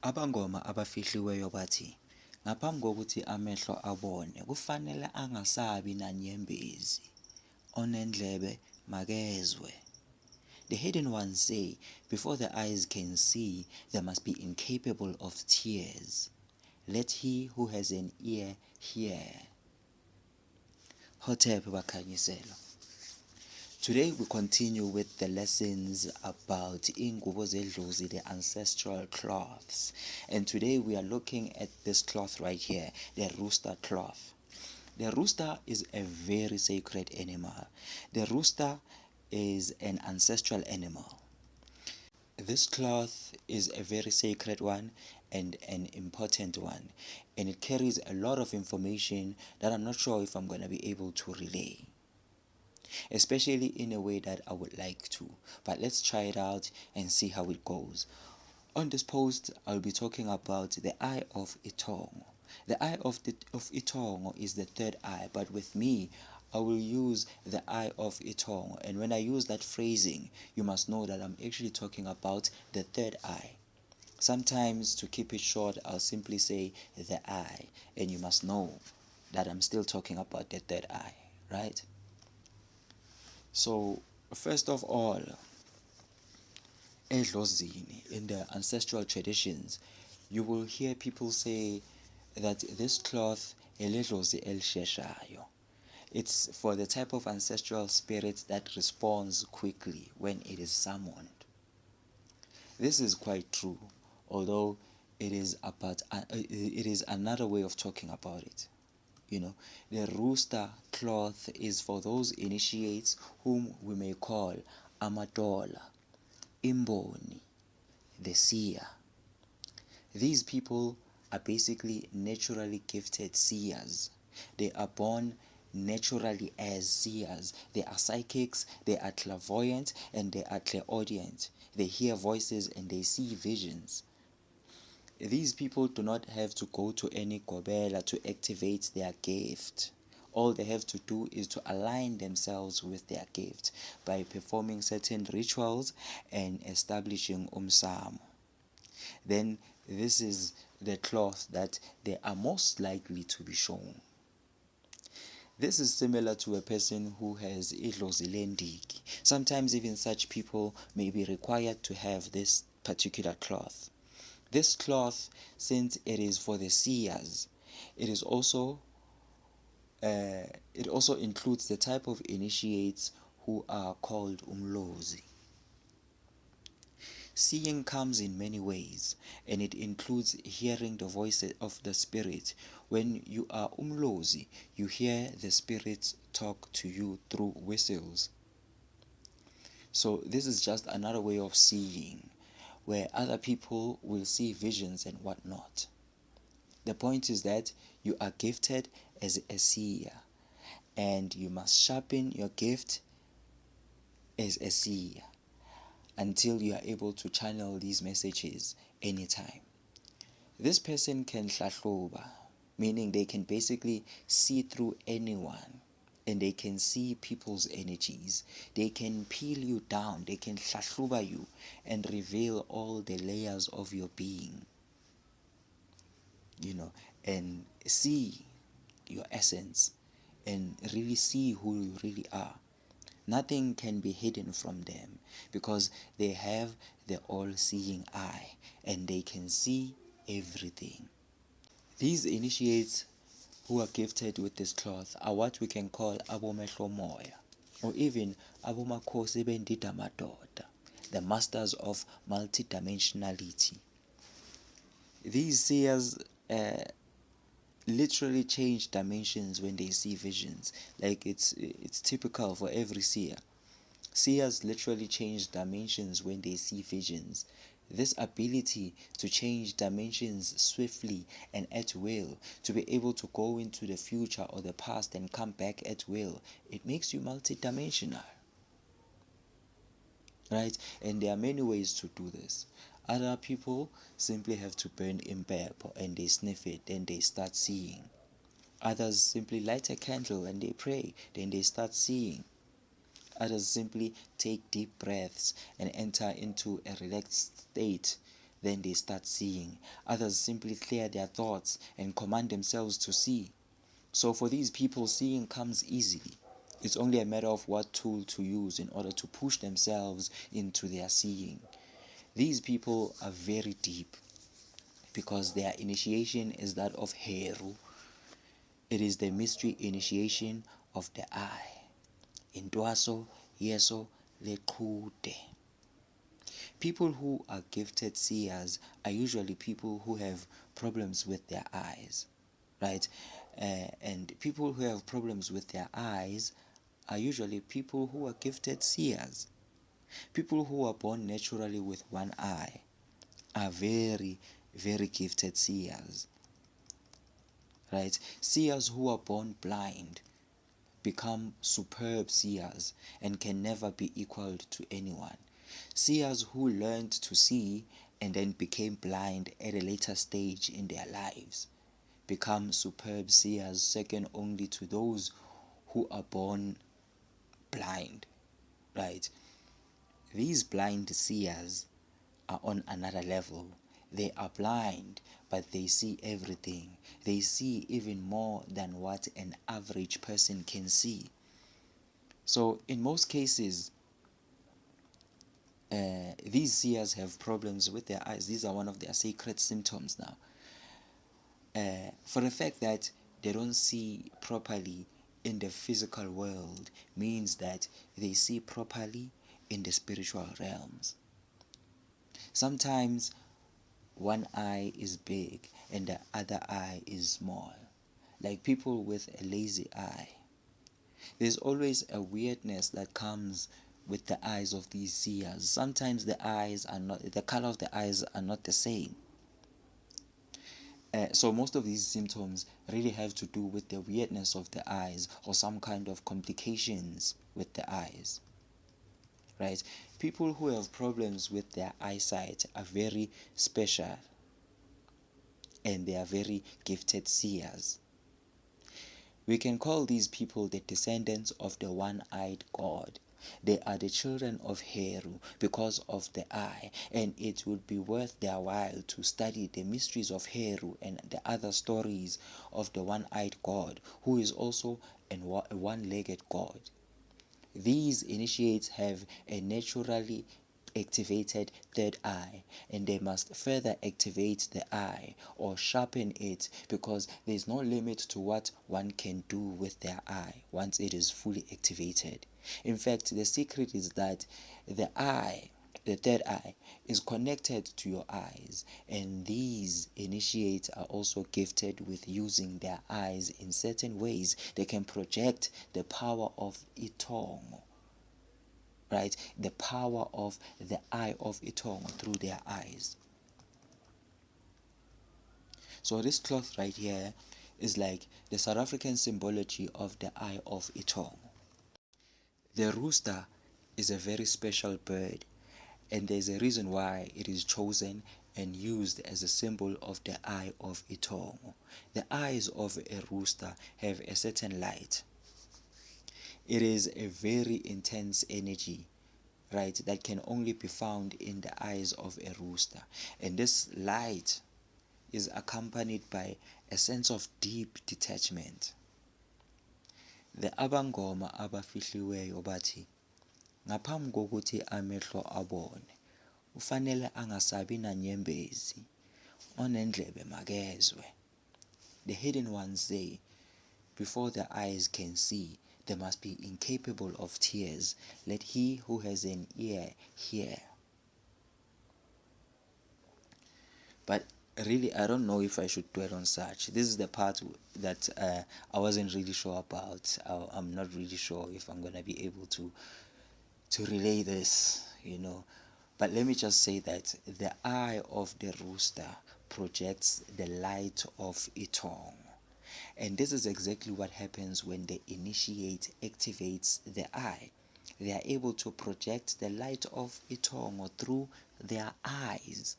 Abangoma abafihliweyo bathi ngaphambi kokuthi amehlo abone kufanele angasabi nanyembezi, onendlebe makezwe. The hidden ones say before the eyes can see they must be incapable of tears. Let he who has an ear hear. Hotep Bakhanyiselo. Today we continue with the lessons about ingubo zedlozi, the ancestral cloths. And today we are looking at this cloth right here, the rooster cloth. The rooster is a very sacred animal. The rooster is an ancestral animal. This cloth is a very sacred one and an important one, and it carries a lot of information that I'm not sure if I'm going to be able to relay, especially in a way that I would like to. But let's try it out and see how it goes. On this post, I'll be talking about the eye of Itongo. The eye of Itongo is the third eye, but with me, I will use the eye of Itongo. And when I use that phrasing, you must know that I'm actually talking about the third eye. Sometimes, to keep it short, I'll simply say the eye, and you must know that I'm still talking about the third eye, right? So, first of all, edlozini, in the ancestral traditions, you will hear people say that this cloth eledlozi elisheshayo. It's for the type of ancestral spirit that responds quickly when it is summoned. This is quite true, although it is another way of talking about it. You know, the rooster cloth is for those initiates whom we may call amadola, imboni, the seer. These people are basically naturally gifted seers. They are born naturally as seers. They are psychics, they are clairvoyant, and they are clairaudient. They hear voices and they see visions. These people do not have to go to any gobela to activate their gift. All they have to do is to align themselves with their gift by performing certain rituals and establishing umsamo. Then this is the cloth that they are most likely to be shown. This is similar to a person who has idlozi lendiki. Sometimes even such people may be required to have this particular cloth. This cloth, since it is for the seers, it also includes the type of initiates who are called umlozi. Seeing comes in many ways, and it includes hearing the voice of the spirit. When you are umlozi, you hear the spirits talk to you through whistles. So this is just another way of seeing, where other people will see visions and whatnot. The point is that you are gifted as a seer, and you must sharpen your gift as a seer until you are able to channel these messages anytime. This person can hlahloba, meaning they can basically see through anyone, and they can see people's energies. They can peel you down, they can hlahloba you and reveal all the layers of your being, and see your essence and really see who you really are. Nothing can be hidden from them because they have the all-seeing eye and they can see everything. These initiates who are gifted with this cloth are what we can call abomehlo moya, or even abomakhosi bendida madoda, the masters of multidimensionality. These seers literally change dimensions when they see visions. Like it's typical for every seer. Seers literally change dimensions when they see visions. This ability to change dimensions swiftly and at will, to be able to go into the future or the past and come back at will, it makes you multidimensional. Right? And there are many ways to do this. Other people simply have to burn impepho and they sniff it, then they start seeing. Others simply light a candle and they pray, then they start seeing. Others simply take deep breaths and enter into a relaxed state. then they start seeing. Others simply clear their thoughts and command themselves to see. So for these people, seeing comes easily. It's only a matter of what tool to use in order to push themselves into their seeing. These people are very deep because their initiation is that of Heru. It is the mystery initiation of the eye. Intwaso, yeso, leqhude. People who are gifted seers are usually people who have problems with their eyes, right? And people who have problems with their eyes are usually people who are gifted seers. People who are born naturally with one eye are very, very gifted seers, right? Seers who are born blind become superb seers and can never be equaled to anyone. Seers who learned to see and then became blind at a later stage in their lives become superb seers, second only to those who are born blind, right? These blind seers are on another level. They are blind, but they see everything. They see even more than what an average person can see. So in most cases, these seers have problems with their eyes. These are one of their sacred symptoms now. For the fact that they don't see properly in the physical world means that they see properly in the spiritual realms. Sometimes one eye is big and the other eye is small, like people with a lazy eye. There's always a weirdness that comes with the eyes of these seers. Sometimes the color of the eyes are not the same. So most of these symptoms really have to do with the weirdness of the eyes or some kind of complications with the eyes, right? People who have problems with their eyesight are very special and they are very gifted seers. We can call these people the descendants of the one-eyed God. They are the children of Heru because of the eye, and it would be worth their while to study the mysteries of Heru and the other stories of the one-eyed God, who is also a one-legged God. These initiates have a naturally activated third eye, and they must further activate the eye or sharpen it, because there is no limit to what one can do with their eye once it is fully activated. In fact, the secret is that the third eye, is connected to your eyes, and these initiates are also gifted with using their eyes in certain ways. They can project the power of Itong, right? The power of the eye of Itong through their eyes. So this cloth right here is like the South African symbology of the eye of Itong. The rooster is a very special bird, and there's a reason why it is chosen and used as a symbol of the eye of Itong. The eyes of a rooster have a certain light. It is a very intense energy, right, that can only be found in the eyes of a rooster. And this light is accompanied by a sense of deep detachment. The abangoma abafihliweyo bathi, ngaphambi kokuthi amehlo abone, ufanele angasabi nanyembezi, onendlebe makezwe. The hidden ones say, before the eyes can see, they must be incapable of tears. Let he who has an ear hear. But really, I don't know if I should dwell on such. This is the part that I wasn't really sure about. I'm not really sure if I'm gonna be able to relay this, But let me just say that the eye of the rooster projects the light of Itong. And this is exactly what happens when the initiate activates the eye. They are able to project the light of Itong through their eyes.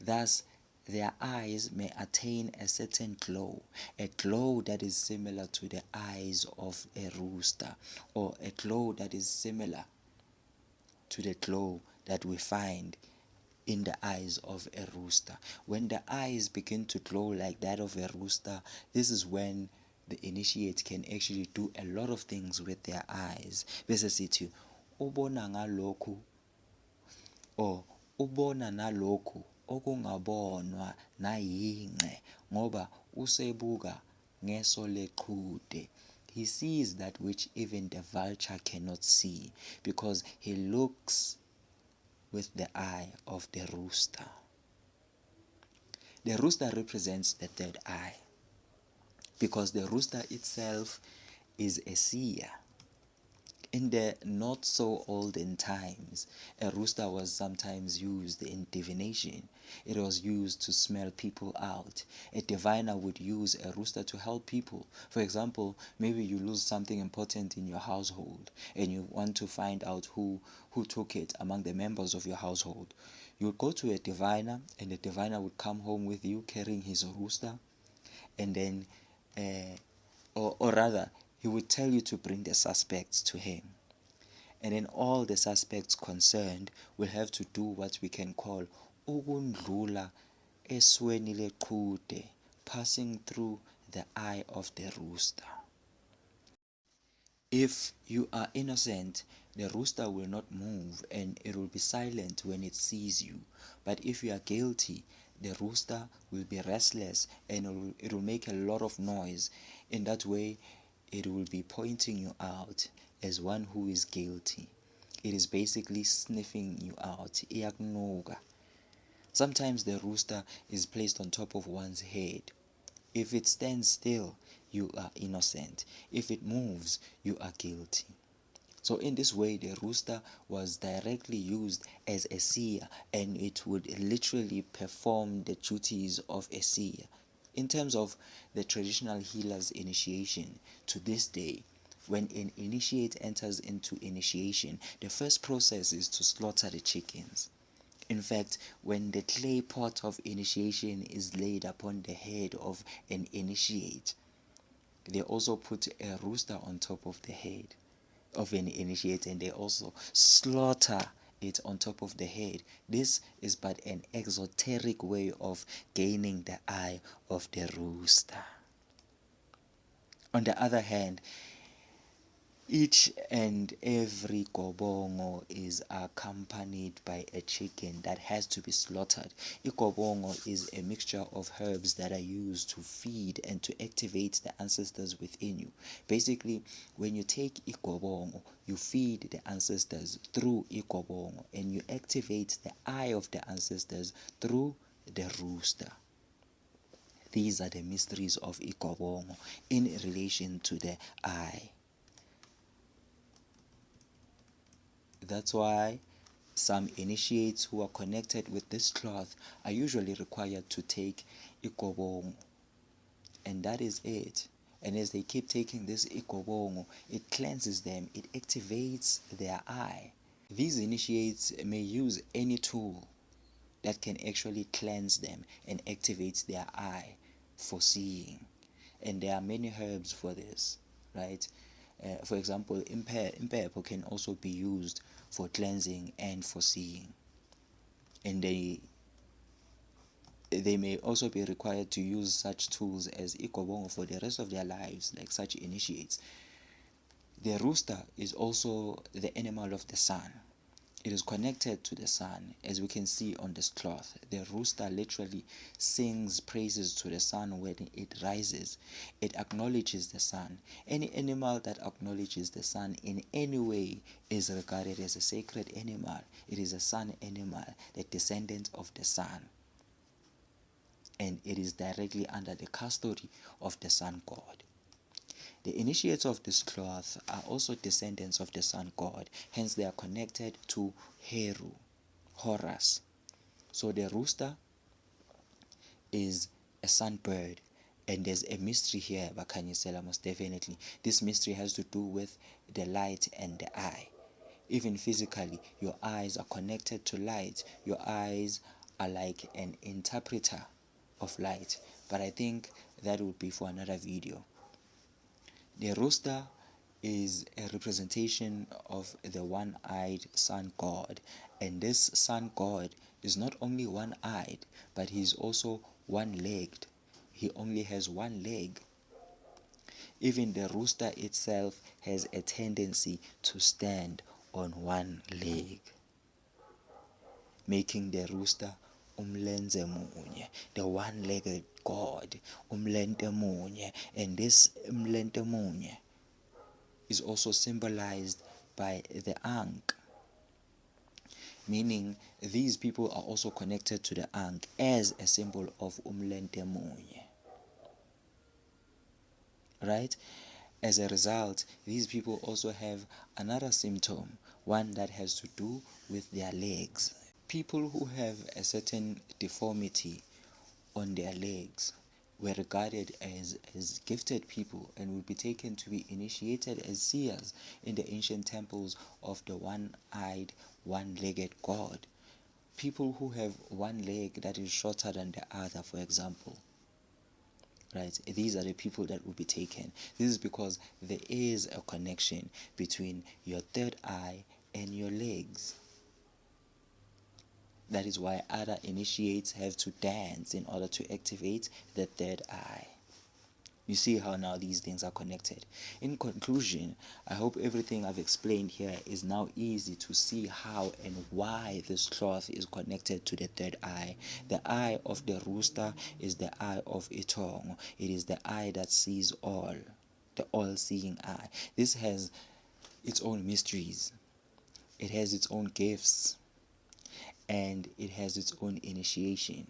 Thus, their eyes may attain a certain glow, a glow that is similar to the eyes of a rooster, or a glow that is similar to the glow that we find in the eyes of a rooster. When the eyes begin to glow like that of a rooster, this is when the initiate can actually do a lot of things with their eyes. Bese sithi ubona ngalokhu, or ubona nalokhu okungabonwa nayingce ngoba usebuka ngeso leqhude. He sees that which even the vulture cannot see, because he looks with the eye of the rooster. The rooster represents the third eye, because the rooster itself is a seer. In the not so olden times, a rooster was sometimes used in divination. It was used to smell people out. A diviner would use a rooster to help people. For example, maybe you lose something important in your household and you want to find out who took it among the members of your household. You would go to a diviner, and the diviner would come home with you carrying his rooster, and then or rather, he would tell you to bring the suspects to him. And then all the suspects concerned will have to do what we can call ukundlula esweni leqhude, passing through the eye of the rooster. If you are innocent, the rooster will not move and it will be silent when it sees you. But if you are guilty, the rooster will be restless and it will make a lot of noise. In that way, it will be pointing you out as one who is guilty. It is basically sniffing you out. Iyakunuka. Sometimes the rooster is placed on top of one's head. If it stands still, you are innocent. If it moves, you are guilty. So in this way, the rooster was directly used as a seer, and it would literally perform the duties of a seer. In terms of the traditional healer's initiation, to this day, when an initiate enters into initiation, the first process is to slaughter the chickens. In fact, when the clay pot of initiation is laid upon the head of an initiate, they also put a rooster on top of the head of an initiate, and they also slaughter it on top of the head. This is but an exoteric way of gaining the eye of the rooster. On the other hand, each and every gobongo is accompanied by a chicken that has to be slaughtered. Igobongo is a mixture of herbs that are used to feed and to activate the ancestors within you. Basically, when you take igobongo, you feed the ancestors through igobongo, and you activate the eye of the ancestors through the rooster. These are the mysteries of igobongo in relation to the eye. That's why some initiates who are connected with this cloth are usually required to take igobongo. And that is it. And as they keep taking this igobongo, it cleanses them, it activates their eye. These initiates may use any tool that can actually cleanse them and activate their eye for seeing. And there are many herbs for this, right? For example, impepho can also be used for cleansing and for seeing. And they may also be required to use such tools as igobongo for the rest of their lives, like such initiates. The rooster is also the animal of the sun. It is connected to the sun, as we can see on this cloth. The rooster literally sings praises to the sun when it rises. It acknowledges the sun. Any animal that acknowledges the sun in any way is regarded as a sacred animal. It is a sun animal, the descendant of the sun. And it is directly under the custody of the sun god. The initiates of this cloth are also descendants of the sun god, hence they are connected to Heru, Horus. So the rooster is a sun bird, and there's a mystery here, Bakanyisela, most definitely. This mystery has to do with the light and the eye. Even physically, your eyes are connected to light. Your eyes are like an interpreter of light, but I think that would be for another video. The rooster is a representation of the one-eyed sun god, and this sun god is not only one-eyed, but he is also one-legged. He only has one leg. Even the rooster itself has a tendency to stand on one leg, making the rooster umlenze munye, the one-legged god, umlente munye. And this umlente munye is also symbolized by the ankh, meaning these people are also connected to the ankh as a symbol of umlente munye. Right? As a result, these people also have another symptom, one that has to do with their legs. People who have a certain deformity on their legs were regarded as gifted people and would be taken to be initiated as seers in the ancient temples of the one-eyed, one-legged god. People who have one leg that is shorter than the other, for example. Right? These are the people that will be taken. This is because there is a connection between your third eye and your legs. That is why other initiates have to dance in order to activate the third eye. You see how now these things are connected. In conclusion, I hope everything I've explained here is now easy to see how and why this cloth is connected to the third eye. The eye of the rooster is the eye of Etong. It is the eye that sees all, the all-seeing eye. This has its own mysteries. It has its own gifts. And it has its own initiation.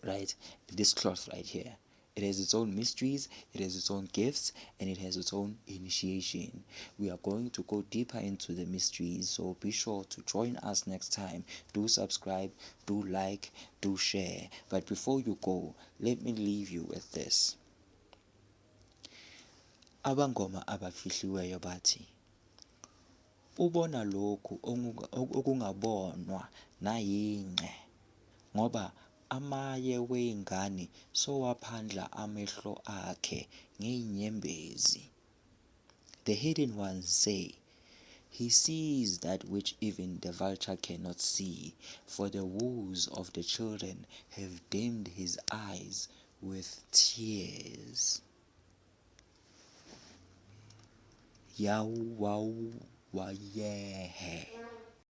Right? This cloth right here. It has its own mysteries, it has its own gifts, and it has its own initiation. We are going to go deeper into the mysteries, so be sure to join us next time. Do subscribe, do like, do share. But before you go, let me leave you with this. Abangoma abafihliweyo bathi, ubona lokhu okungabonwa nayingce, ngoba amaye weingane sowaphandla amehlo akhe ngeinyembezi. The hidden ones say, he sees that which even the vulture cannot see, for the woes of the children have dimmed his eyes with tears. Yau wau wayehe.